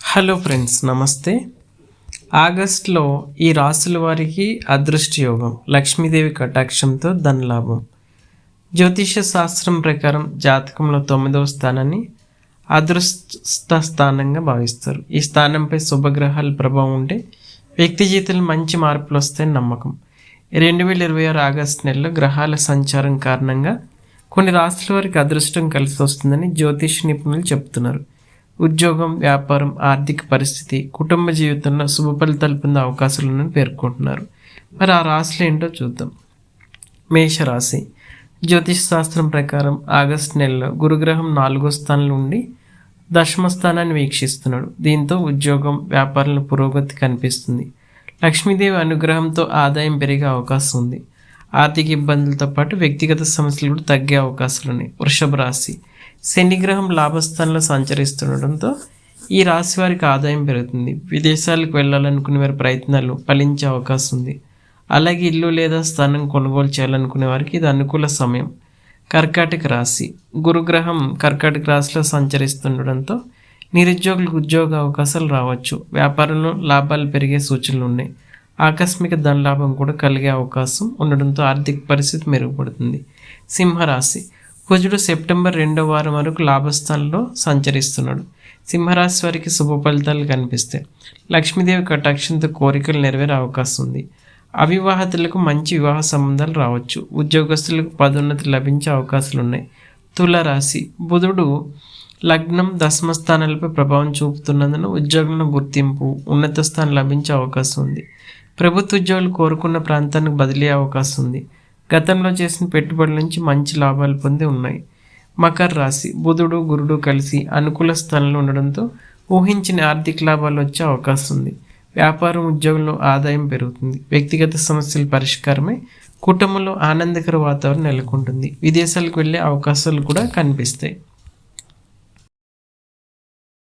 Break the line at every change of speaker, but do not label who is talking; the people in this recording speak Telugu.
హలో ఫ్రెండ్స్, నమస్తే. ఆగస్టులో ఈ రాసుల వారికి అదృష్ట యోగం, లక్ష్మీదేవి కటాక్షంతో ధనలాభం. జ్యోతిష శాస్త్రం ప్రకారం జాతకంలో 9వ స్థానాన్ని అదృష్ట స్థానంగా భావిస్తారు. ఈ స్థానంపై శుభగ్రహాల ప్రభావం ఉంటే వ్యక్తి జీవితంలో మంచి మార్పులు వస్తాయని నమ్మకం. 2026 ఆగస్టు నెలలో గ్రహాల సంచారం కారణంగా కొన్ని రాశుల వారికి అదృష్టం కలిసి వస్తుందని జ్యోతిష నిపుణులు చెబుతున్నారు. ఉద్యోగం, వ్యాపారం, ఆర్థిక పరిస్థితి, కుటుంబ జీవితంలో శుభ ఫలితాలు పొందే అవకాశాలు ఉన్నాయని పేర్కొంటున్నారు. మరి ఆ రాశులు ఏంటో చూద్దాం. మేషరాశి. జ్యోతిష శాస్త్రం ప్రకారం ఆగస్టు నెలలో గురుగ్రహం 4వ స్థానంలో ఉండి దశమ స్థానాన్ని వీక్షిస్తున్నాడు. దీంతో ఉద్యోగం, వ్యాపారంలో పురోగతి కనిపిస్తుంది. లక్ష్మీదేవి అనుగ్రహంతో ఆదాయం పెరిగే అవకాశం ఉంది. ఆర్థిక ఇబ్బందులతో పాటు వ్యక్తిగత సమస్యలు కూడా తగ్గే అవకాశాలు ఉన్నాయి. వృషభ రాశి. శనిగ్రహం లాభస్థానంలో సంచరిస్తుండటంతో ఈ రాశి వారికి ఆదాయం పెరుగుతుంది. విదేశాలకు వెళ్ళాలనుకునే వారి ప్రయత్నాలు ఫలించే అవకాశం ఉంది. అలాగే ఇల్లు లేదా స్థానం కొనుగోలు చేయాలనుకునే వారికి ఇది అనుకూల సమయం. కర్కాటక రాశి. గురుగ్రహం కర్కాటక రాశిలో సంచరిస్తుండటంతో నిరుద్యోగులకు ఉద్యోగ అవకాశాలు రావచ్చు. వ్యాపారంలో లాభాలు పెరిగే సూచనలు ఉన్నాయి. ఆకస్మిక ధనలాభం కూడా కలిగే అవకాశం ఉండడంతో ఆర్థిక పరిస్థితి మెరుగుపడుతుంది. సింహరాశి. కుజుడు సెప్టెంబర్ 2వ వారం వరకు లాభస్థానంలో సంచరిస్తున్నాడు. సింహరాశి వారికి శుభ ఫలితాలు కనిపిస్తాయి. లక్ష్మీదేవి కటాక్షంతో కోరికలు నెరవేరే అవకాశం ఉంది. అవివాహితులకు మంచి వివాహ సంబంధాలు రావచ్చు. ఉద్యోగస్తులకు పదోన్నతి లభించే అవకాశాలు ఉన్నాయి. తులారాశి. బుధుడు లగ్నం, దశమ స్థానాలపై ప్రభావం చూపుతున్నందున ఉద్యోగంలో గుర్తింపు, ఉన్నత స్థానం లభించే అవకాశం ఉంది. ప్రభుత్వ ఉద్యోగులు కోరుకున్న ప్రాంతానికి బదిలీ అవకాశం ఉంది. గతంలో చేసిన పెట్టుబడుల నుంచి మంచి లాభాలు పొంది ఉన్నాయి. మకర రాశి. బుధుడు, గురుడు కలిసి అనుకూల స్థానంలో ఉండడంతో ఊహించిన ఆర్థిక లాభాలు వచ్చే అవకాశం ఉంది. వ్యాపారం, ఉద్యోగంలో ఆదాయం పెరుగుతుంది. వ్యక్తిగత సమస్యల పరిష్కారమై కుటుంబంలో ఆనందకర వాతావరణం నెలకొంటుంది. విదేశాలకు వెళ్ళే అవకాశాలు కూడా కనిపిస్తాయి.